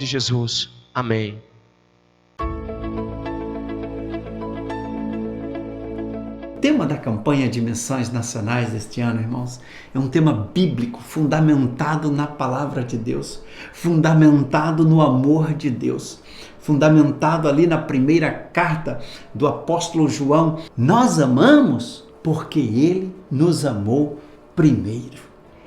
de Jesus. Amém. O tema da campanha de missões nacionais deste ano, irmãos, é um tema bíblico, fundamentado na palavra de Deus, fundamentado no amor de Deus, fundamentado ali na primeira carta do apóstolo João. Nós amamos porque ele nos amou primeiro.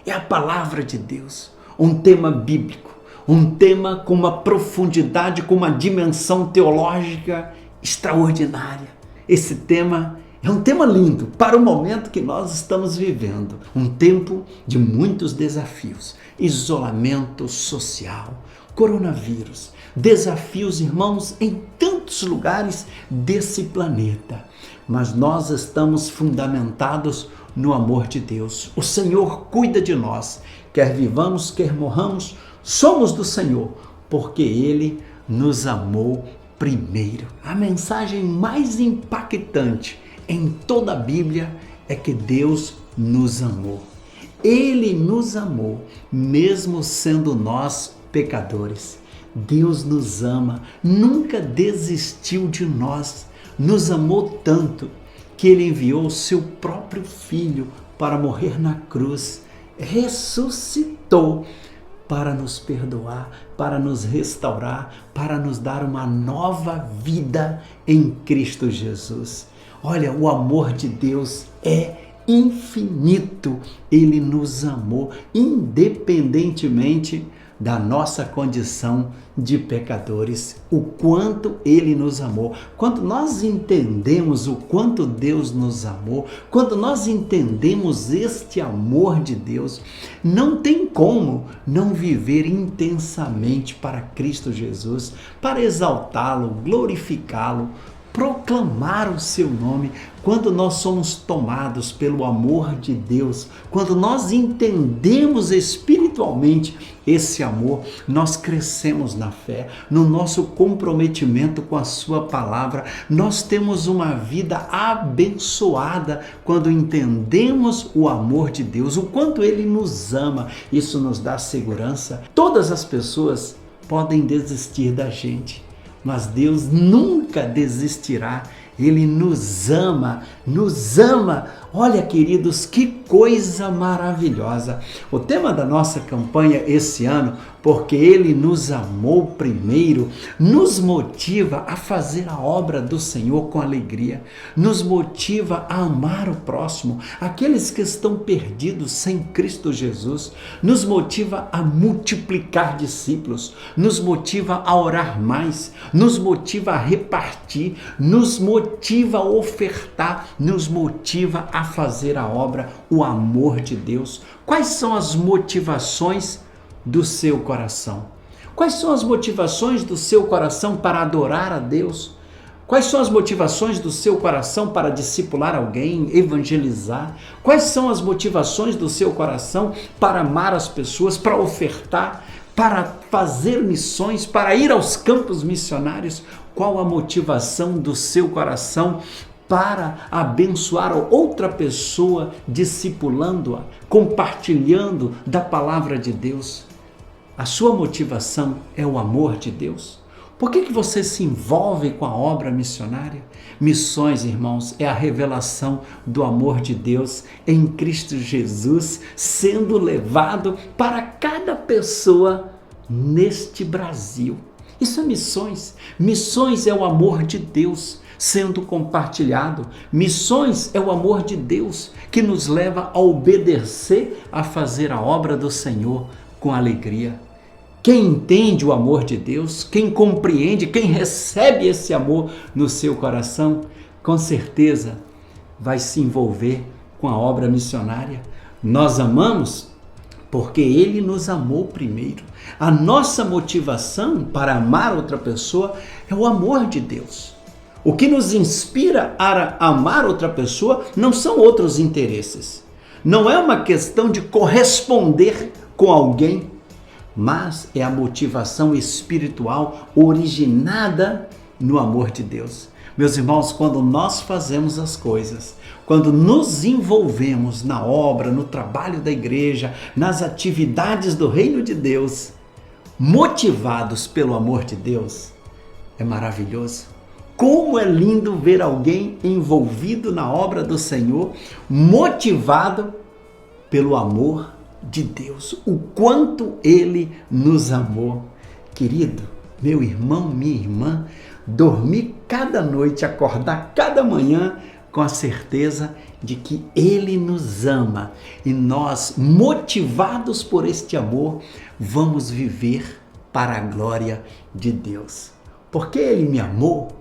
É a palavra de Deus, um tema bíblico, um tema com uma profundidade, com uma dimensão teológica extraordinária. Esse tema é um tema lindo para o momento que nós estamos vivendo. Um tempo de muitos desafios. Isolamento social, coronavírus, desafios, irmãos, em tantos lugares desse planeta. Mas nós estamos fundamentados no amor de Deus. O Senhor cuida de nós. Quer vivamos, quer morramos, somos do Senhor, porque Ele nos amou primeiro. A mensagem mais impactante em toda a Bíblia é que Deus nos amou. Ele nos amou, mesmo sendo nós pecadores. Deus nos ama, nunca desistiu de nós, nos amou tanto que Ele enviou o seu próprio Filho para morrer na cruz, ressuscitou para nos perdoar, para nos restaurar, para nos dar uma nova vida em Cristo Jesus. Olha, o amor de Deus é infinito. Ele nos amou, independentemente da nossa condição de pecadores. O quanto Ele nos amou. Quando nós entendemos o quanto Deus nos amou, quando nós entendemos este amor de Deus, não tem como não viver intensamente para Cristo Jesus, para exaltá-lo, glorificá-lo, proclamar o seu nome. Quando nós somos tomados pelo amor de Deus, quando nós entendemos espiritualmente esse amor, nós crescemos na fé, no nosso comprometimento com a sua palavra. Nós temos uma vida abençoada quando entendemos o amor de Deus, o quanto Ele nos ama. Isso nos dá segurança. Todas as pessoas podem desistir da gente, mas Deus nunca desistirá. Ele nos ama, nos ama. Olha, queridos, que coisa maravilhosa. O tema da nossa campanha esse ano, porque Ele nos amou primeiro, nos motiva a fazer a obra do Senhor com alegria, nos motiva a amar o próximo, aqueles que estão perdidos sem Cristo Jesus, nos motiva a multiplicar discípulos, nos motiva a orar mais, nos motiva a repartir, nos motiva a ofertar, nos motiva a fazer a obra, o amor de Deus. Quais são as motivações do seu coração? Quais são as motivações do seu coração para adorar a Deus? Quais são as motivações do seu coração para discipular alguém, evangelizar? Quais são as motivações do seu coração para amar as pessoas, para ofertar, para fazer missões, para ir aos campos missionários? Qual a motivação do seu coração para abençoar outra pessoa, discipulando-a, compartilhando da palavra de Deus? A sua motivação é o amor de Deus? Por que você se envolve com a obra missionária? Missões, irmãos, é a revelação do amor de Deus em Cristo Jesus, sendo levado para cada pessoa neste Brasil. Isso é missões. Missões é o amor de Deus sendo compartilhado. Missões é o amor de Deus que nos leva a obedecer, a fazer a obra do Senhor com alegria. Quem entende o amor de Deus, quem compreende, quem recebe esse amor no seu coração, com certeza vai se envolver com a obra missionária. Nós amamos porque Ele nos amou primeiro. A nossa motivação para amar outra pessoa é o amor de Deus. O que nos inspira a amar outra pessoa não são outros interesses. Não é uma questão de corresponder com alguém, mas é a motivação espiritual originada no amor de Deus. Meus irmãos, quando nós fazemos as coisas, quando nos envolvemos na obra, no trabalho da igreja, nas atividades do reino de Deus, motivados pelo amor de Deus, é maravilhoso. Como é lindo ver alguém envolvido na obra do Senhor, motivado pelo amor de Deus, o quanto Ele nos amou. Querido, meu irmão, minha irmã, dormir cada noite, acordar cada manhã com a certeza de que Ele nos ama e nós, motivados por este amor, vamos viver para a glória de Deus. Porque Ele me amou?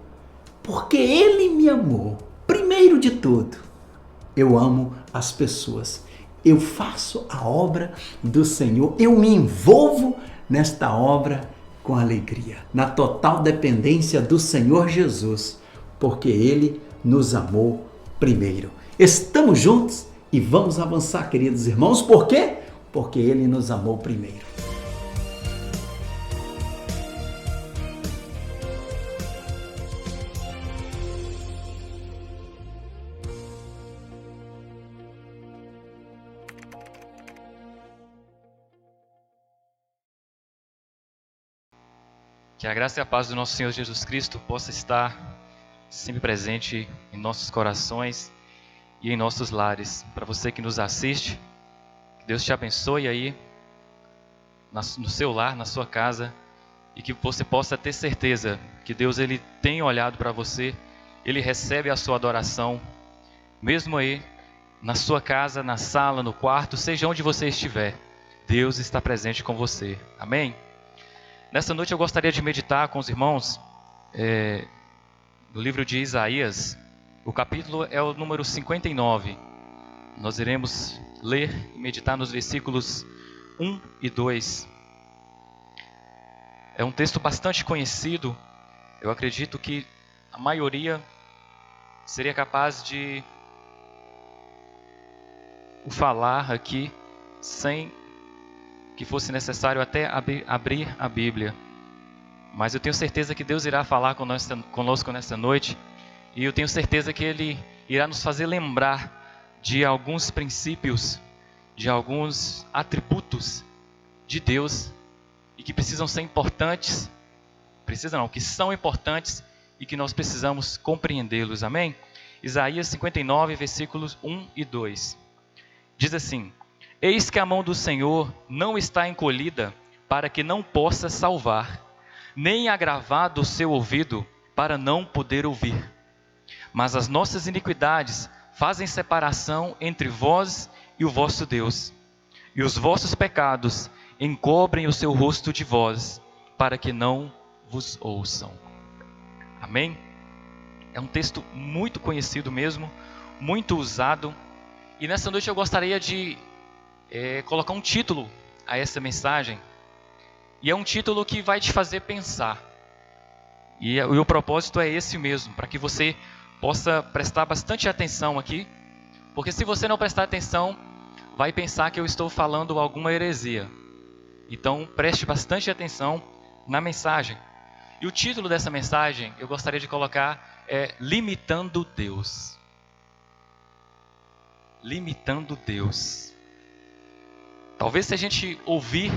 Porque Ele me amou. Primeiro de tudo, eu amo as pessoas. Eu faço a obra do Senhor. Eu me envolvo nesta obra com alegria, na total dependência do Senhor Jesus, porque Ele nos amou primeiro. Estamos juntos e vamos avançar, queridos irmãos. Por quê? Porque Ele nos amou primeiro. Que a graça e a paz do nosso Senhor Jesus Cristo possa estar sempre presente em nossos corações e em nossos lares. Para você que nos assiste, que Deus te abençoe aí no seu lar, na sua casa, e que você possa ter certeza que Deus ele tem olhado para você, Ele recebe a sua adoração, mesmo aí na sua casa, na sala, no quarto, seja onde você estiver, Deus está presente com você. Amém? Nessa noite eu gostaria de meditar com os irmãos no livro de Isaías. O capítulo é o número 59. Nós iremos ler e meditar nos versículos 1 e 2. É um texto bastante conhecido. Eu acredito que a maioria seria capaz de o falar aqui sem que fosse necessário até abrir a Bíblia. Mas eu tenho certeza que Deus irá falar conosco nessa noite, e eu tenho certeza que Ele irá nos fazer lembrar de alguns princípios, de alguns atributos de Deus, e que precisam ser importantes, que são importantes e que nós precisamos compreendê-los. Amém? Isaías 59, versículos 1 e 2. Diz assim: Eis que a mão do Senhor não está encolhida para que não possa salvar, nem agravado o seu ouvido para não poder ouvir. Mas as nossas iniquidades fazem separação entre vós e o vosso Deus, e os vossos pecados encobrem o seu rosto de vós, para que não vos ouçam. Amém? É um texto muito conhecido mesmo, muito usado, e nessa noite eu gostaria de colocar um título a essa mensagem, e é um título que vai te fazer pensar, e o propósito é esse mesmo, para que você possa prestar bastante atenção aqui, porque se você não prestar atenção, vai pensar que eu estou falando alguma heresia. Então preste bastante atenção na mensagem, e o título dessa mensagem eu gostaria de colocar Limitando Deus. Limitando Deus. Talvez se a gente ouvir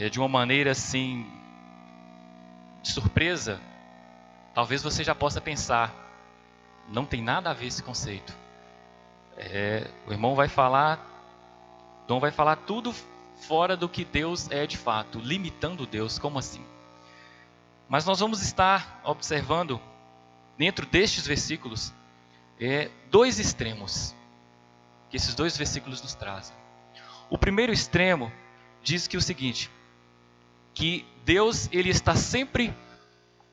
de uma maneira assim, de surpresa, talvez você já possa pensar, não tem nada a ver esse conceito. O irmão vai falar tudo fora do que Deus é de fato, limitando Deus, como assim? Mas nós vamos estar observando, dentro destes versículos, dois extremos que esses dois versículos nos trazem. O primeiro extremo diz que o seguinte, que Deus ele está sempre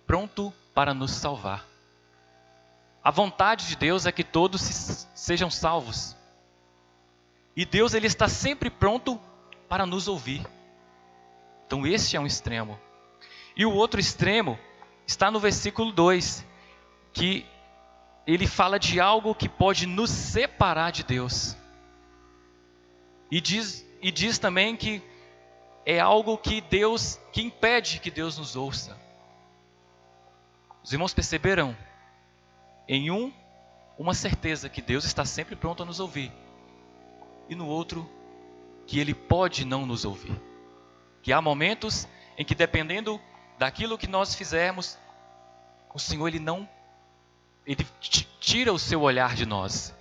pronto para nos salvar. A vontade de Deus é que todos sejam salvos. E Deus ele está sempre pronto para nos ouvir. Então esse é um extremo. E o outro extremo está no versículo 2, que ele fala de algo que pode nos separar de Deus. E diz também que é algo que impede que Deus nos ouça. Os irmãos perceberam? Em uma certeza que Deus está sempre pronto a nos ouvir. E no outro, que Ele pode não nos ouvir. Que há momentos em que, dependendo daquilo que nós fizermos, o Senhor ele tira o seu olhar de nós.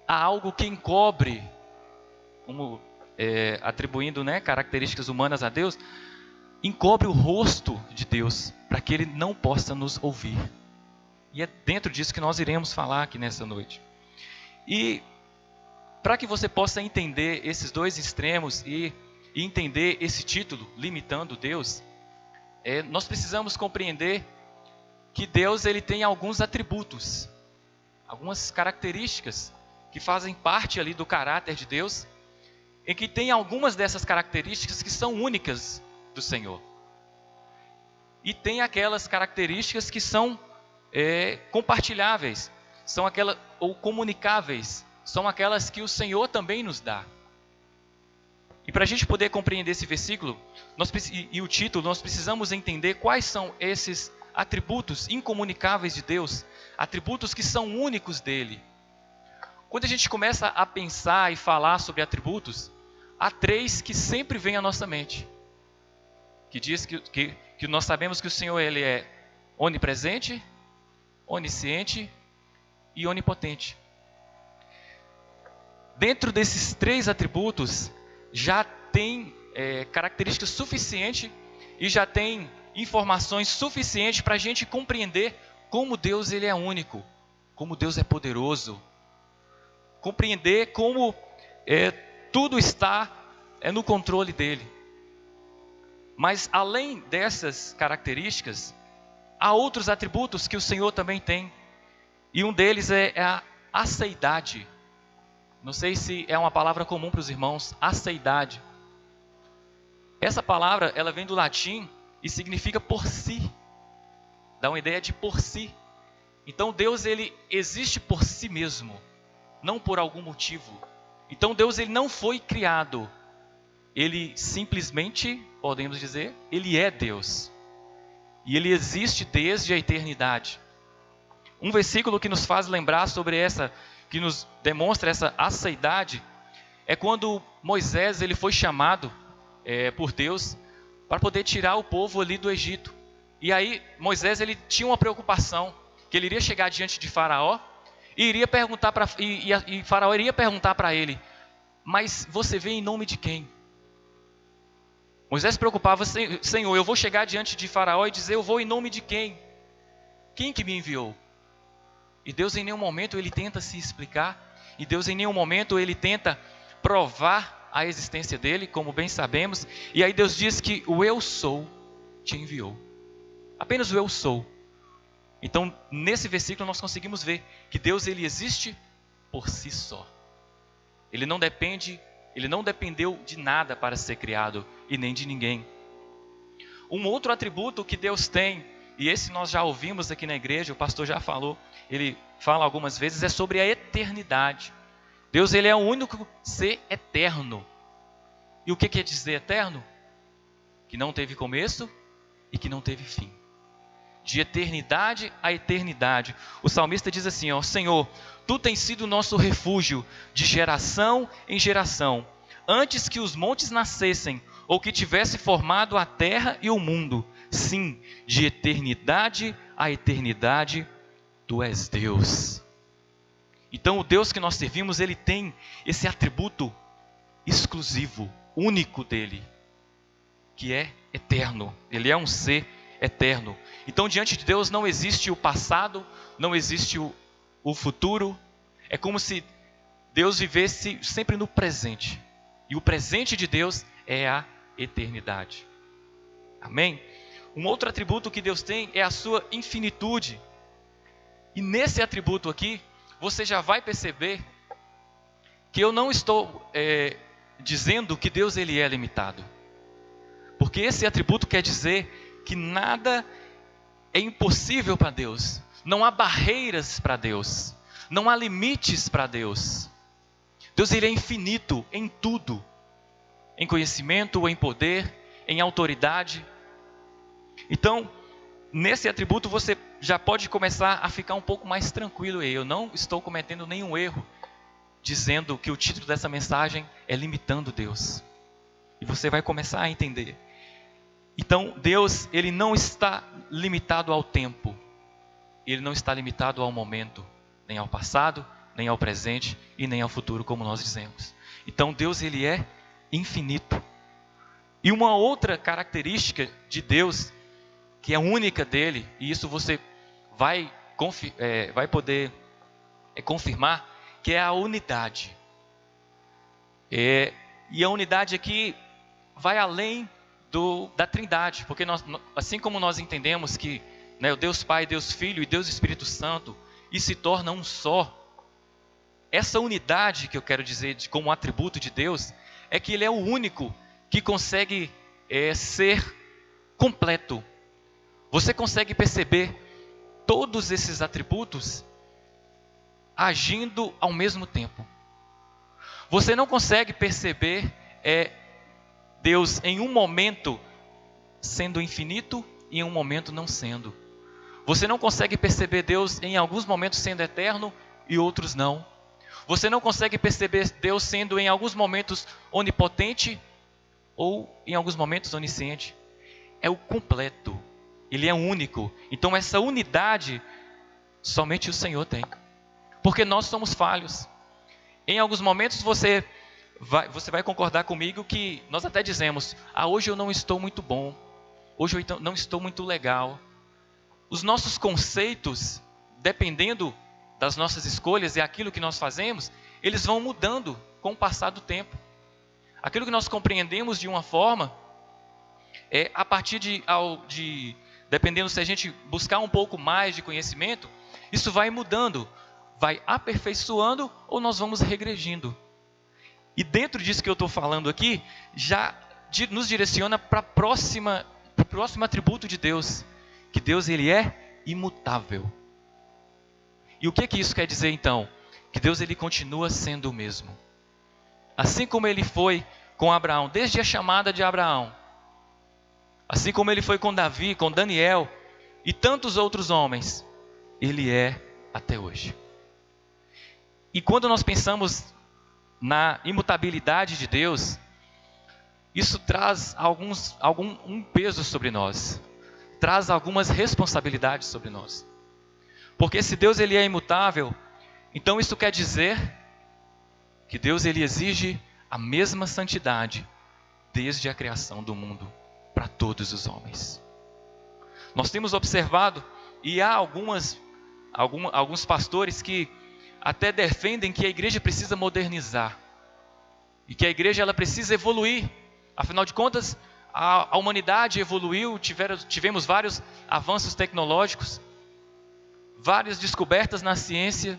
Há algo que encobre, como atribuindo, né, características humanas a Deus, encobre o rosto de Deus para que Ele não possa nos ouvir. E é dentro disso que nós iremos falar aqui nessa noite. E para que você possa entender esses dois extremos e entender esse título, Limitando Deus, nós precisamos compreender que Deus ele tem alguns atributos, algumas características que fazem parte ali do caráter de Deus, e que tem algumas dessas características que são únicas do Senhor. E tem aquelas características que são compartilháveis, são aquelas ou comunicáveis, são aquelas que o Senhor também nos dá. E para a gente poder compreender esse versículo e o título, nós precisamos entender quais são esses atributos incomunicáveis de Deus, atributos que são únicos dele. Quando a gente começa a pensar e falar sobre atributos, há três que sempre vêm à nossa mente. Que diz que nós sabemos que o Senhor ele é onipresente, onisciente e onipotente. Dentro desses três atributos, já tem características suficientes e já tem informações suficientes para a gente compreender como Deus ele é único, como Deus é poderoso, compreender como tudo está no controle dele. Mas além dessas características, há outros atributos que o Senhor também tem, e um deles é a aceidade. Não sei se é uma palavra comum para os irmãos, aceidade. Essa palavra, ela vem do latim e significa por si. Dá uma ideia de por si. Então Deus, ele existe por si mesmo, não por algum motivo. Então Deus, ele não foi criado. Ele simplesmente, podemos dizer, ele é Deus. E ele existe desde a eternidade. Um versículo que nos faz lembrar sobre que nos demonstra essa aceidade, é quando Moisés ele foi chamado por Deus para poder tirar o povo ali do Egito. E aí Moisés ele tinha uma preocupação, que ele iria chegar diante de Faraó e iria perguntar e Faraó iria perguntar para ele: mas você veio em nome de quem? Moisés se preocupava: Senhor, eu vou chegar diante de Faraó e dizer, eu vou em nome de quem? Quem que me enviou? E Deus em nenhum momento ele tenta se explicar, e Deus em nenhum momento ele tenta provar a existência dele, como bem sabemos. E aí Deus diz que o eu sou te enviou. Apenas o eu sou. Então nesse versículo nós conseguimos ver que Deus ele existe por si só. Ele não dependeu de nada para ser criado e nem de ninguém. Um outro atributo que Deus tem, e esse nós já ouvimos aqui na igreja, o pastor já falou, ele fala algumas vezes, é sobre a eternidade. Deus ele é o único ser eterno. E o que quer dizer eterno? Que não teve começo e que não teve fim. De eternidade a eternidade. O salmista diz assim, Senhor, Tu tens sido o nosso refúgio de geração em geração. Antes que os montes nascessem, ou que tivesse formado a terra e o mundo. Sim, de eternidade a eternidade, Tu és Deus. Então o Deus que nós servimos, ele tem esse atributo exclusivo, único dele, que é eterno. Ele é um ser eterno. Então diante de Deus não existe o passado, não existe o futuro. É como se Deus vivesse sempre no presente. E o presente de Deus é a eternidade. Amém? Um outro atributo que Deus tem é a sua infinitude. E nesse atributo aqui, você já vai perceber que eu não estou dizendo que Deus ele é limitado. Porque esse atributo quer dizer que nada é impossível para Deus. Não há barreiras para Deus. Não há limites para Deus. Deus ele é infinito em tudo. Em conhecimento, em poder, em autoridade. Então, nesse atributo você já pode começar a ficar um pouco mais tranquilo. Eu não estou cometendo nenhum erro dizendo que o título dessa mensagem é Limitando Deus. E você vai começar a entender. Então, Deus, ele não está limitado ao tempo. Ele não está limitado ao momento, nem ao passado, nem ao presente e nem ao futuro, como nós dizemos. Então, Deus, ele é infinito. E uma outra característica de Deus, que é única dele, e isso você vai poder confirmar, que é a unidade. E a unidade aqui vai além da Trindade, porque assim como nós entendemos que, né, o Deus Pai, Deus Filho e Deus Espírito Santo, e se torna um só, essa unidade que eu quero dizer como atributo de Deus, é que ele é o único que consegue ser completo. Você consegue perceber todos esses atributos agindo ao mesmo tempo. Você não consegue perceber Deus em um momento sendo infinito e em um momento não sendo. Você não consegue perceber Deus em alguns momentos sendo eterno e outros não. Você não consegue perceber Deus sendo em alguns momentos onipotente ou em alguns momentos onisciente. É o completo. Ele é único. Então essa unidade somente o Senhor tem. Porque nós somos falhos. Em alguns momentos você vai concordar comigo que nós até dizemos: hoje eu não estou muito bom. Hoje eu não estou muito legal. Os nossos conceitos, dependendo das nossas escolhas e aquilo que nós fazemos, eles vão mudando com o passar do tempo. Aquilo que nós compreendemos de uma forma, a partir dependendo se a gente buscar um pouco mais de conhecimento, isso vai mudando, vai aperfeiçoando ou nós vamos regredindo. E dentro disso que eu estou falando aqui, já nos direciona para o próximo atributo de Deus, que Deus ele é imutável. E o que isso quer dizer então? Que Deus ele continua sendo o mesmo. Assim como ele foi com Abraão, desde a chamada de Abraão, assim como ele foi com Davi, com Daniel e tantos outros homens, ele é até hoje. E quando nós pensamos na imutabilidade de Deus, isso traz um peso sobre nós, traz algumas responsabilidades sobre nós. Porque se Deus ele é imutável, então isso quer dizer que Deus ele exige a mesma santidade desde a criação do mundo para todos os homens. Nós temos observado, e há alguns pastores que até defendem que a igreja precisa modernizar e que a igreja ela precisa evoluir. Afinal de contas, a humanidade evoluiu, tivemos vários avanços tecnológicos, várias descobertas na ciência,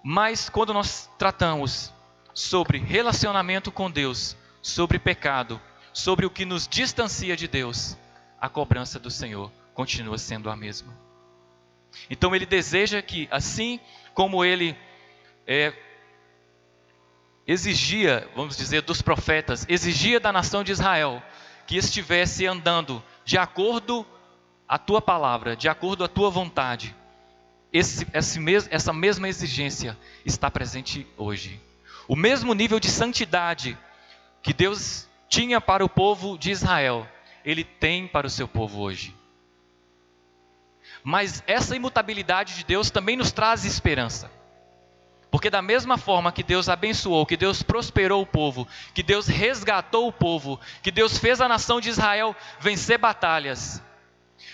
mas quando nós tratamos sobre relacionamento com Deus, sobre pecado, sobre o que nos distancia de Deus, a cobrança do Senhor continua sendo a mesma. Então ele deseja que, assim como ele exigia, vamos dizer, dos profetas, exigia da nação de Israel, que estivesse andando de acordo à tua palavra, de acordo à tua vontade, essa mesma exigência está presente hoje. O mesmo nível de santidade que Deus tinha para o povo de Israel, Ele tem para o seu povo hoje. Mas essa imutabilidade de Deus também nos traz esperança. Porque da mesma forma que Deus abençoou, que Deus prosperou o povo, que Deus resgatou o povo, que Deus fez a nação de Israel vencer batalhas,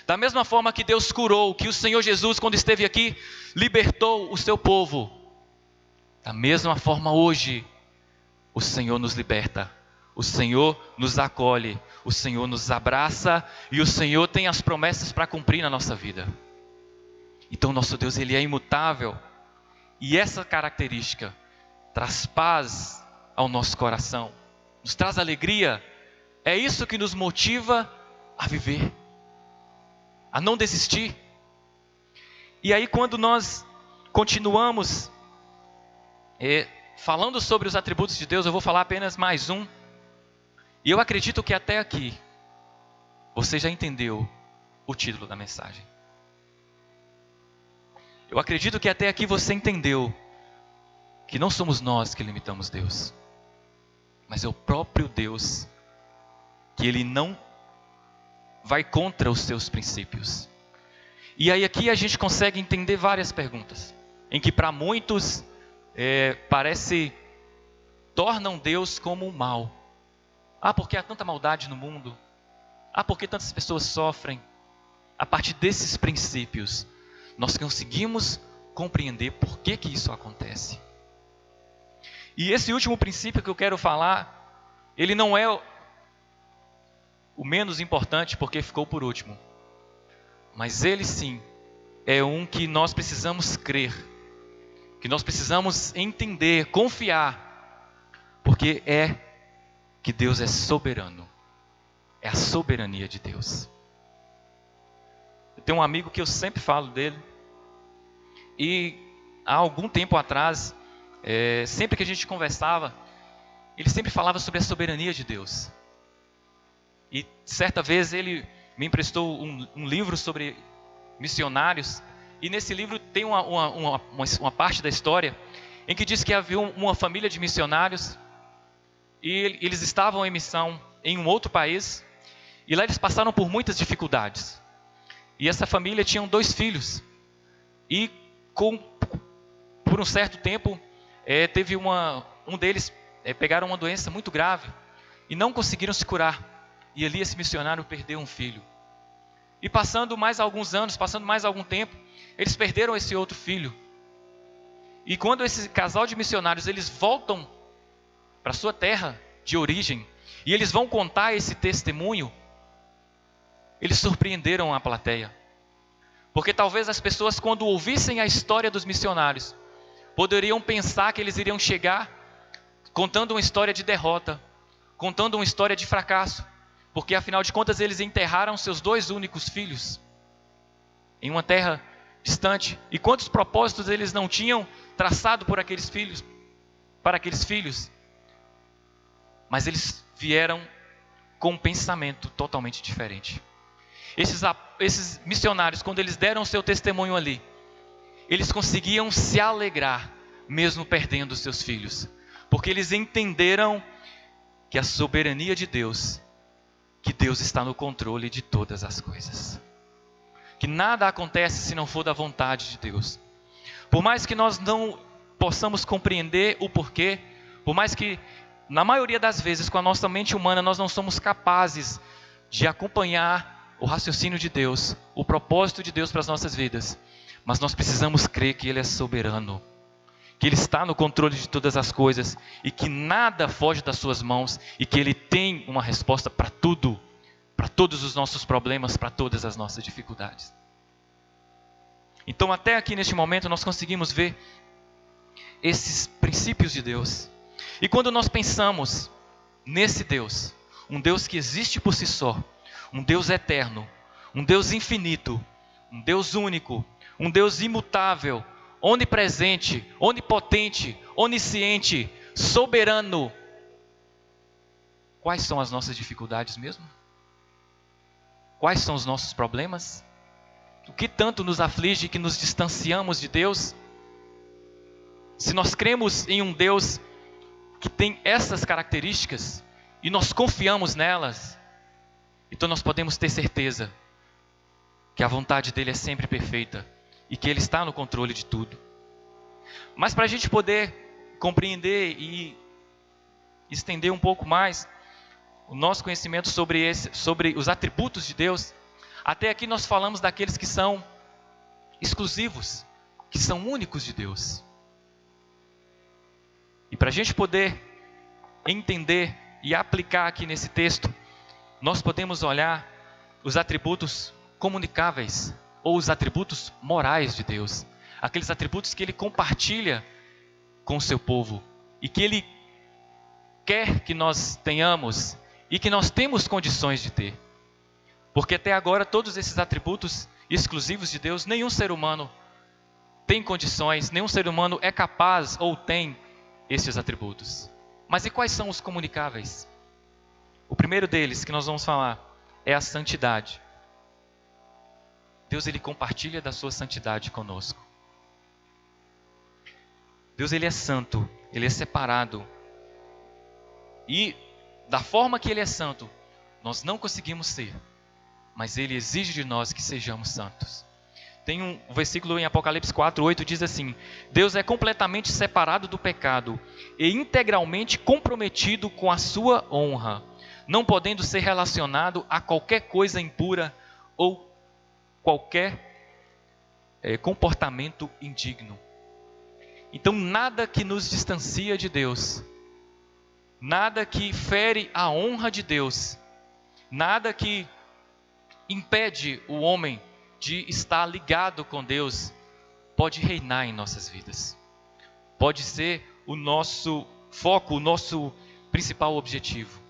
da mesma forma que Deus curou, que o Senhor Jesus, quando esteve aqui, libertou o seu povo, da mesma forma hoje, o Senhor nos liberta, o Senhor nos acolhe, o Senhor nos abraça e o Senhor tem as promessas para cumprir na nossa vida. Então nosso Deus ele é imutável e essa característica traz paz ao nosso coração, nos traz alegria, é isso que nos motiva a viver, a não desistir. E aí quando nós continuamos falando sobre os atributos de Deus, eu vou falar apenas mais um. E eu acredito que até aqui você já entendeu o título da mensagem. Eu acredito que até aqui você entendeu que não somos nós que limitamos Deus. mas é o próprio Deus que Ele não vai contra os seus princípios. E aí aqui a gente consegue entender várias perguntas, em que para muitos tornam Deus como um mal. Porque há tanta maldade no mundo? Por que tantas pessoas sofrem? A partir desses princípios, nós conseguimos compreender por que isso acontece. E esse último princípio que eu quero falar, ele não é o menos importante porque ficou por último. Mas ele sim é um que nós precisamos crer, que nós precisamos entender, confiar, porque é que Deus é soberano. É a soberania de Deus. Eu tenho um amigo que eu sempre falo dele, e há algum tempo atrás, sempre que a gente conversava, ele sempre falava sobre a soberania de Deus. E certa vez ele me emprestou um livro sobre missionários, e nesse livro tem uma parte da história em que diz que havia uma família de missionários, e eles estavam em missão em um outro país, e lá eles passaram por muitas dificuldades. E essa família tinha 2 filhos, e por um certo tempo, teve um deles pegaram uma doença muito grave, e não conseguiram se curar. E ali esse missionário perdeu um filho. E passando mais alguns anos, passando mais algum tempo, eles perderam esse outro filho. E quando esse casal de missionários, eles voltam para sua terra de origem, e eles vão contar esse testemunho, eles surpreenderam a plateia. Porque talvez as pessoas, quando ouvissem a história dos missionários, poderiam pensar que eles iriam chegar contando uma história de derrota, contando uma história de fracasso. Porque afinal de contas eles enterraram seus 2 únicos filhos em uma terra distante. E quantos propósitos eles não tinham traçado para aqueles filhos. Mas eles vieram com um pensamento totalmente diferente. Esses missionários, quando eles deram o seu testemunho ali, eles conseguiam se alegrar, mesmo perdendo seus filhos. Porque eles entenderam que a soberania de Deus, que Deus está no controle de todas as coisas. Que nada acontece se não for da vontade de Deus. Por mais que nós não possamos compreender o porquê, por mais que, na maioria das vezes, com a nossa mente humana, nós não somos capazes de acompanhar o raciocínio de Deus, o propósito de Deus para as nossas vidas. Mas nós precisamos crer que Ele é soberano, que Ele está no controle de todas as coisas e que nada foge das suas mãos e que Ele tem uma resposta para tudo, para todos os nossos problemas, para todas as nossas dificuldades. Então até aqui neste momento nós conseguimos ver esses princípios de Deus. E quando nós pensamos nesse Deus, um Deus que existe por si só, um Deus eterno, um Deus infinito, um Deus único, um Deus imutável, onipresente, onipotente, onisciente, soberano. Quais são as nossas dificuldades mesmo? Quais são os nossos problemas? O que tanto nos aflige que nos distanciamos de Deus? Se nós cremos em um Deus que tem essas características e nós confiamos nelas, então nós podemos ter certeza que a vontade dele é sempre perfeita e que Ele está no controle de tudo. Mas para a gente poder compreender e estender um pouco mais o nosso conhecimento sobre os atributos de Deus, até aqui nós falamos daqueles que são exclusivos, que são únicos de Deus. E para a gente poder entender e aplicar aqui nesse texto, nós podemos olhar os atributos comunicáveis ou os atributos morais de Deus, aqueles atributos que Ele compartilha com o seu povo e que Ele quer que nós tenhamos e que nós temos condições de ter. Porque até agora todos esses atributos exclusivos de Deus, nenhum ser humano tem condições, nenhum ser humano é capaz ou tem esses atributos. Mas e quais são os comunicáveis? O primeiro deles que nós vamos falar é a santidade. Deus, Ele compartilha da sua santidade conosco. Deus, Ele é santo, Ele é separado. E da forma que Ele é santo, nós não conseguimos ser, mas Ele exige de nós que sejamos santos. Tem um versículo em Apocalipse 4:8 diz assim: Deus é completamente separado do pecado e integralmente comprometido com a sua honra, não podendo ser relacionado a qualquer coisa impura ou qualquer comportamento indigno. Então nada que nos distancia de Deus, nada que fere a honra de Deus, nada que impede o homem de estar ligado com Deus, pode reinar em nossas vidas. Pode ser o nosso foco, o nosso principal objetivo.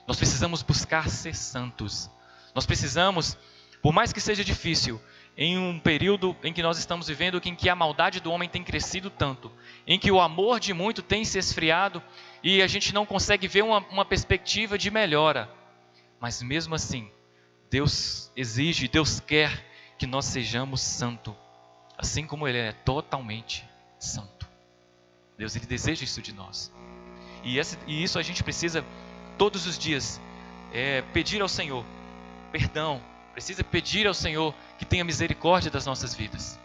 Nós precisamos buscar ser santos. Nós precisamos, por mais que seja difícil, em um período em que nós estamos vivendo, em que a maldade do homem tem crescido tanto, em que o amor de muito tem se esfriado e a gente não consegue ver uma perspectiva de melhora. Mas mesmo assim, Deus exige, Deus quer que nós sejamos santos, assim como Ele é totalmente santo. Deus, Ele deseja isso de nós. E isso a gente precisa todos os dias pedir ao Senhor perdão, precisa pedir ao Senhor que tenha misericórdia das nossas vidas,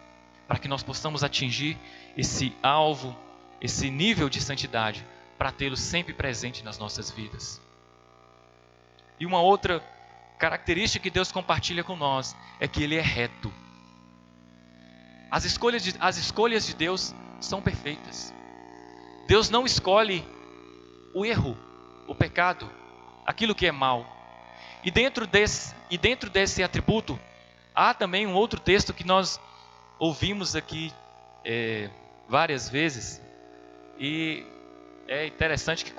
para que nós possamos atingir esse alvo, esse nível de santidade, para tê-lo sempre presente nas nossas vidas. E uma outra característica que Deus compartilha com nós é que Ele é reto. As escolhas de Deus são perfeitas. Deus não escolhe o erro, o pecado, aquilo que é mal. E dentro desse atributo, há também um outro texto que nós ouvimos aqui várias vezes. E é interessante que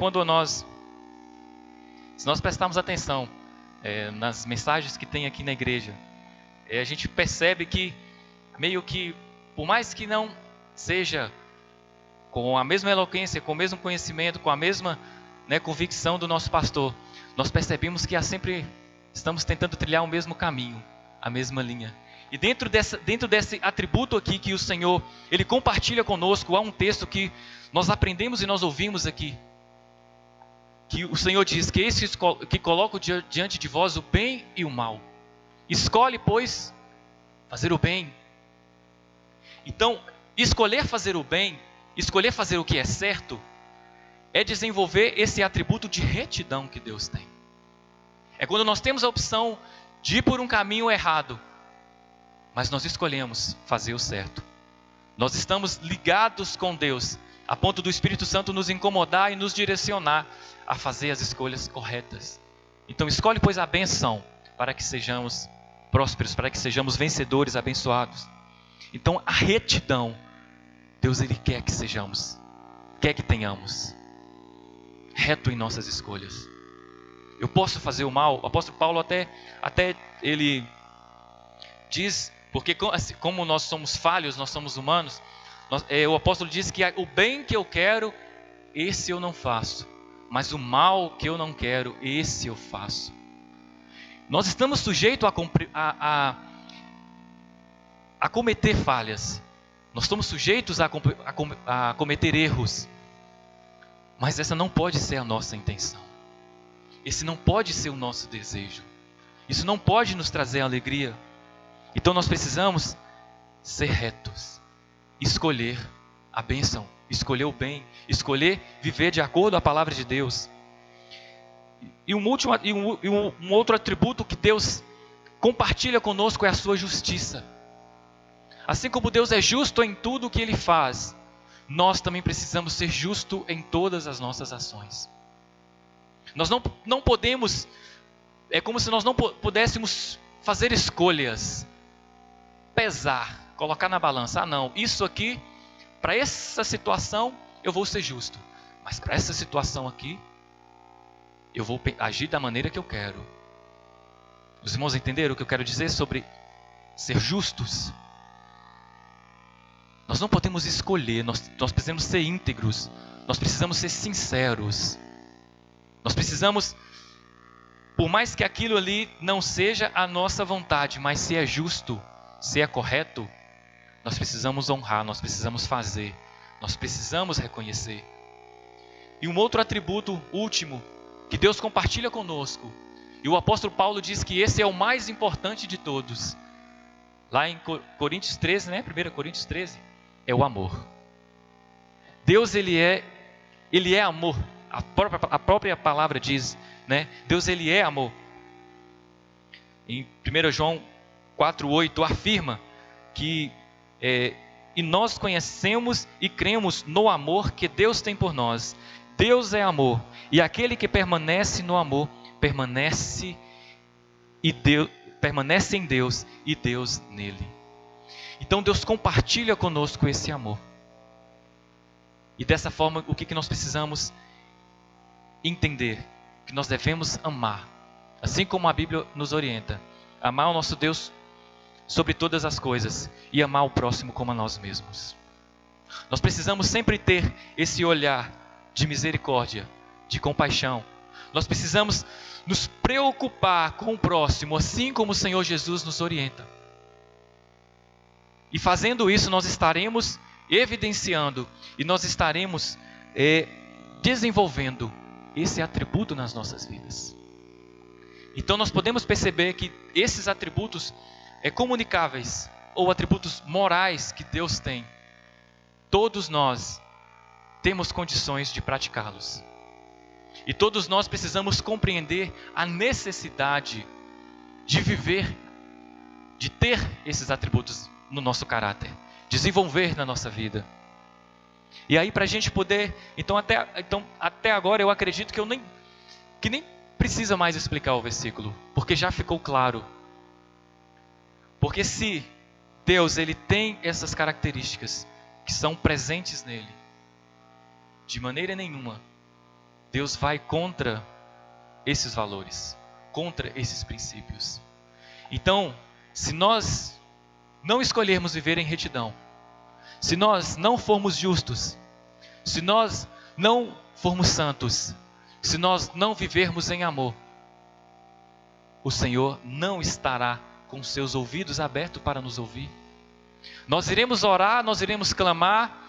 se nós prestarmos atenção nas mensagens que tem aqui na igreja, a gente percebe que meio que, por mais que não seja com a mesma eloquência, com o mesmo conhecimento, com a mesma convicção do nosso pastor, nós percebemos que estamos tentando trilhar o mesmo caminho, a mesma linha. E dentro desse atributo aqui que o Senhor, Ele compartilha conosco, há um texto que nós aprendemos e nós ouvimos aqui, que o Senhor diz que esse que coloco diante de vós o bem e o mal. Escolhe, pois, fazer o bem. Então, escolher fazer o bem, escolher fazer o que é certo, é desenvolver esse atributo de retidão que Deus tem. É quando nós temos a opção de ir por um caminho errado, mas nós escolhemos fazer o certo. Nós estamos ligados com Deus, a ponto do Espírito Santo nos incomodar e nos direcionar a fazer as escolhas corretas. Então escolhe, pois, a benção, para que sejamos prósperos, para que sejamos vencedores, abençoados. Então a retidão, Deus, Ele quer que sejamos, quer que tenhamos reto em nossas escolhas. Eu posso fazer o mal? O apóstolo Paulo até ele diz, porque como nós somos falhos, nós somos humanos, o apóstolo diz que o bem que eu quero, esse eu não faço, mas o mal que eu não quero, esse eu faço. Nós estamos sujeitos a cometer falhas, nós estamos sujeitos a cometer erros, mas essa não pode ser a nossa intenção. Esse não pode ser o nosso desejo. Isso não pode nos trazer alegria. Então nós precisamos ser retos, escolher a bênção, escolher o bem, escolher viver de acordo com a palavra de Deus. E um outro atributo que Deus compartilha conosco é a sua justiça. Assim como Deus é justo em tudo o que Ele faz, nós também precisamos ser justos em todas as nossas ações. Nós não podemos, é como se nós não pudéssemos fazer escolhas, pesar, colocar na balança. Não, isso aqui, para essa situação eu vou ser justo, mas para essa situação aqui, eu vou agir da maneira que eu quero. Os irmãos entenderam o que eu quero dizer sobre ser justos? Nós não podemos escolher, nós precisamos ser íntegros, nós precisamos ser sinceros. Nós precisamos, por mais que aquilo ali não seja a nossa vontade, mas se é justo, se é correto, nós precisamos honrar, nós precisamos fazer, nós precisamos reconhecer. E um outro atributo último que Deus compartilha conosco, e o apóstolo Paulo diz que esse é o mais importante de todos. Lá em Coríntios 13, né? 1 Coríntios 13, é o amor. Deus, ele é amor. A própria palavra diz, né? Deus, ele é amor. Em 1 João 4,8 afirma que e nós conhecemos e cremos no amor que Deus tem por nós. Deus é amor, e aquele que permanece no amor permanece em Deus e Deus nele. Então Deus compartilha conosco esse amor. E dessa forma, o que nós precisamos entender? Que nós devemos amar, assim como a Bíblia nos orienta, amar o nosso Deus sobre todas as coisas e amar o próximo como a nós mesmos. Nós precisamos sempre ter esse olhar de misericórdia, de compaixão. Nós precisamos nos preocupar com o próximo, assim como o Senhor Jesus nos orienta. E fazendo isso, nós estaremos evidenciando e nós estaremos desenvolvendo esse atributo nas nossas vidas. Então nós podemos perceber que esses atributos comunicáveis ou atributos morais que Deus tem, todos nós temos condições de praticá-los. E todos nós precisamos compreender a necessidade de viver, de ter esses atributos no nosso caráter, desenvolver na nossa vida. E aí, para a gente poder, então até agora eu acredito que nem precisa mais explicar o versículo, porque já ficou claro. Porque se Deus, ele tem essas características que são presentes nele, de maneira nenhuma Deus vai contra esses valores, contra esses princípios. Então, se nós não escolhermos viver em retidão, se nós não formos justos, se nós não formos santos, se nós não vivermos em amor, o Senhor não estará com seus ouvidos abertos para nos ouvir. Nós iremos orar, nós iremos clamar,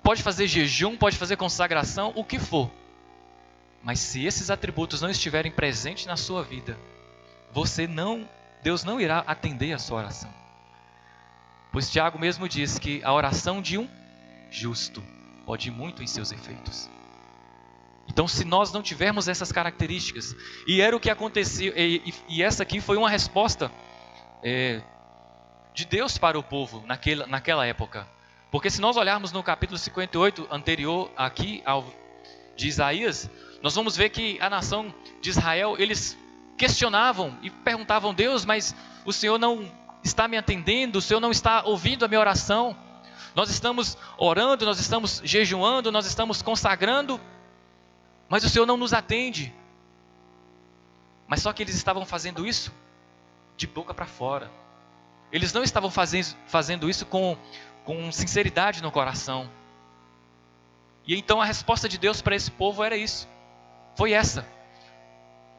pode fazer jejum, pode fazer consagração, o que for. Mas se esses atributos não estiverem presentes na sua vida, Deus não irá atender a sua oração. Pois Tiago mesmo diz que a oração de um justo pode ir muito em seus efeitos. Então, se nós não tivermos essas características, e era o que aconteceu, e essa aqui foi uma resposta de Deus para o povo naquela época. Porque se nós olharmos no capítulo 58, anterior aqui de Isaías, nós vamos ver que a nação de Israel, eles questionavam e perguntavam: Deus, mas o Senhor não está me atendendo, o Senhor não está ouvindo a minha oração. Nós estamos orando, nós estamos jejuando, nós estamos consagrando, mas o Senhor não nos atende. Mas só que eles estavam fazendo isso de boca para fora. Eles não estavam fazendo isso com sinceridade no coração. E então a resposta de Deus para esse povo era isso. Foi essa.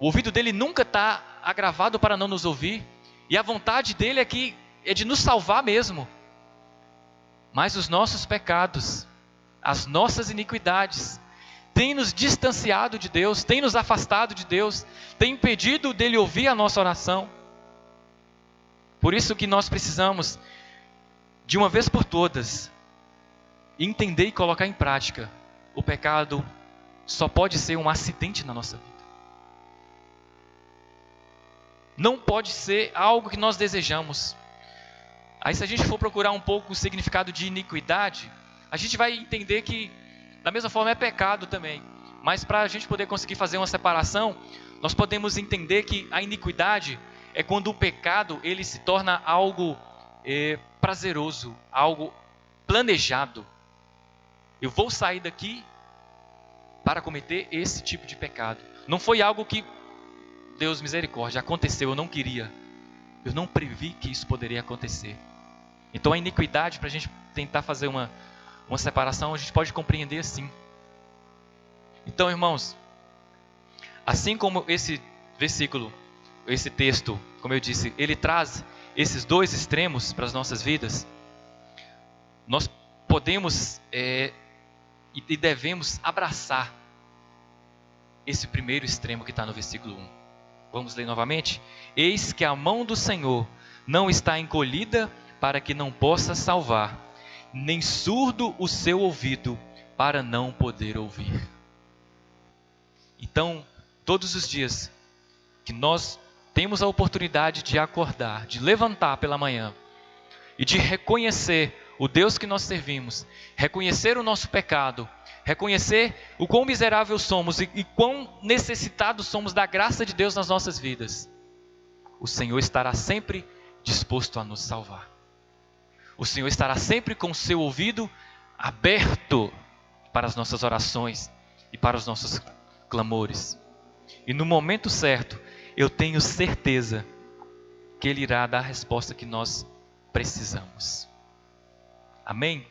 O ouvido dele nunca está agravado para não nos ouvir. E a vontade dele é de nos salvar mesmo. Mas os nossos pecados, as nossas iniquidades, têm nos distanciado de Deus, têm nos afastado de Deus, têm impedido dele ouvir a nossa oração. Por isso que nós precisamos, de uma vez por todas, entender e colocar em prática: o pecado só pode ser um acidente na nossa vida. Não pode ser algo que nós desejamos. Aí, se a gente for procurar um pouco o significado de iniquidade, a gente vai entender que, da mesma forma, é pecado também. Mas para a gente poder conseguir fazer uma separação, nós podemos entender que a iniquidade é quando o pecado ele se torna algo prazeroso, algo planejado. Eu vou sair daqui para cometer esse tipo de pecado. Não foi algo que, Deus misericórdia, aconteceu, eu não queria. Eu não previ que isso poderia acontecer. Então a iniquidade, para a gente tentar fazer uma separação, a gente pode compreender assim. Então, irmãos, assim como esse versículo, esse texto, como eu disse, ele traz esses dois extremos para as nossas vidas, nós podemos e devemos abraçar esse primeiro extremo que está no versículo 1. Vamos ler novamente? Eis que a mão do Senhor não está encolhida para que não possa salvar, nem surdo o seu ouvido para não poder ouvir. Então, todos os dias que nós temos a oportunidade de acordar, de levantar pela manhã e de reconhecer o Deus que nós servimos, reconhecer o nosso pecado, reconhecer o quão miserável somos e quão necessitados somos da graça de Deus nas nossas vidas, o Senhor estará sempre disposto a nos salvar. O Senhor estará sempre com o seu ouvido aberto para as nossas orações e para os nossos clamores. E no momento certo, eu tenho certeza que Ele irá dar a resposta que nós precisamos. Amém?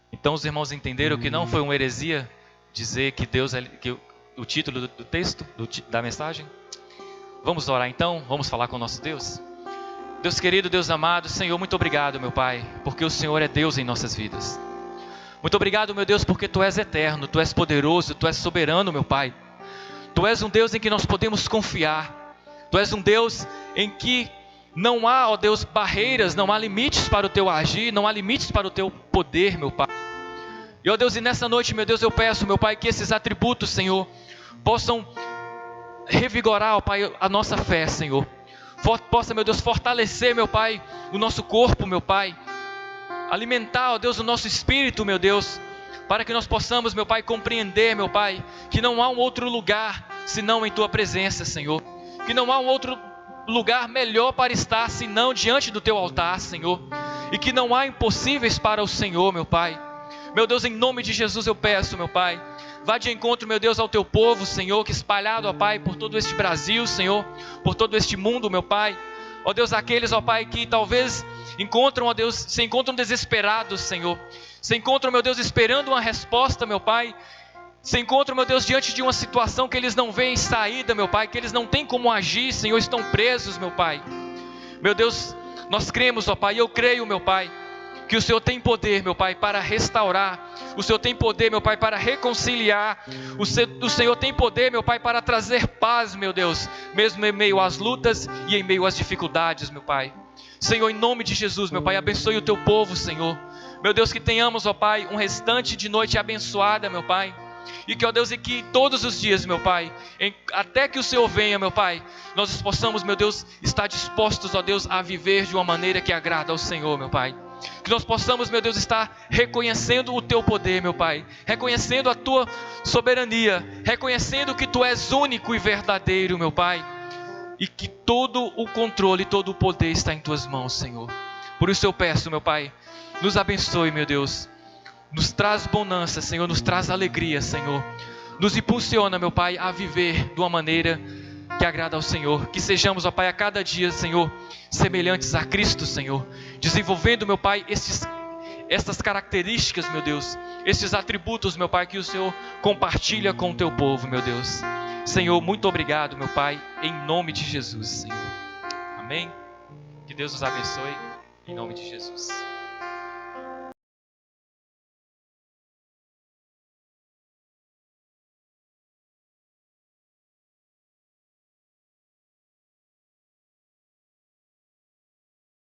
Então os irmãos entenderam que não foi uma heresia dizer que Deus é que o título do texto, da mensagem? Vamos orar então, vamos falar com o nosso Deus? Deus querido, Deus amado, Senhor, muito obrigado, meu Pai, porque o Senhor é Deus em nossas vidas. Muito obrigado, meu Deus, porque Tu és eterno, Tu és poderoso, Tu és soberano, meu Pai. Tu és um Deus em que nós podemos confiar. Tu és um Deus em que não há, ó Deus, barreiras, não há limites para o Teu agir, não há limites para o Teu poder, meu Pai. E, ó Deus, e nessa noite, meu Deus, eu peço, meu Pai, que esses atributos, Senhor, possam revigorar, ó Pai, a nossa fé, Senhor. Possa, meu Deus, fortalecer, meu Pai, o nosso corpo, meu Pai. Alimentar, ó Deus, o nosso espírito, meu Deus, para que nós possamos, meu Pai, compreender, meu Pai, que não há um outro lugar senão em Tua presença, Senhor. Que não há um outro lugar melhor para estar senão diante do Teu altar, Senhor. E que não há impossíveis para o Senhor, meu Pai. Meu Deus, em nome de Jesus eu peço, meu Pai, vá de encontro, meu Deus, ao Teu povo, Senhor, que espalhado, ó Pai, por todo este Brasil, Senhor, por todo este mundo, meu Pai. Ó Deus, aqueles, ó Pai, que talvez encontram, ó Deus, se encontram desesperados, Senhor. Se encontram, meu Deus, esperando uma resposta, meu Pai. Se encontram, meu Deus, diante de uma situação que eles não veem saída, meu Pai, que eles não têm como agir, Senhor, estão presos, meu Pai. Meu Deus, nós cremos, ó Pai, eu creio, meu Pai, que o Senhor tem poder, meu Pai, para restaurar. O Senhor tem poder, meu Pai, para reconciliar. O Senhor tem poder, meu Pai, para trazer paz, meu Deus, mesmo em meio às lutas e em meio às dificuldades, meu Pai. Senhor, em nome de Jesus, meu Pai, abençoe o Teu povo, Senhor. Meu Deus, que tenhamos, ó Pai, um restante de noite abençoada, meu Pai. E que, ó Deus, e que todos os dias, meu Pai, até que o Senhor venha, meu Pai, nós possamos, meu Deus, estar dispostos, ó Deus, a viver de uma maneira que agrada ao Senhor, meu Pai. Que nós possamos, meu Deus, estar reconhecendo o Teu poder, meu Pai. Reconhecendo a Tua soberania. Reconhecendo que Tu és único e verdadeiro, meu Pai. E que todo o controle, todo o poder está em Tuas mãos, Senhor. Por isso eu peço, meu Pai, nos abençoe, meu Deus. Nos traz bonança, Senhor. Nos traz alegria, Senhor. Nos impulsiona, meu Pai, a viver de uma maneira que agrada ao Senhor. Que sejamos, ó Pai, a cada dia, Senhor, semelhantes a Cristo, Senhor. Desenvolvendo, meu Pai, estas características, meu Deus. Estes atributos, meu Pai, que o Senhor compartilha com o Teu povo, meu Deus. Senhor, muito obrigado, meu Pai, em nome de Jesus, Senhor. Amém? Que Deus nos abençoe, em nome de Jesus.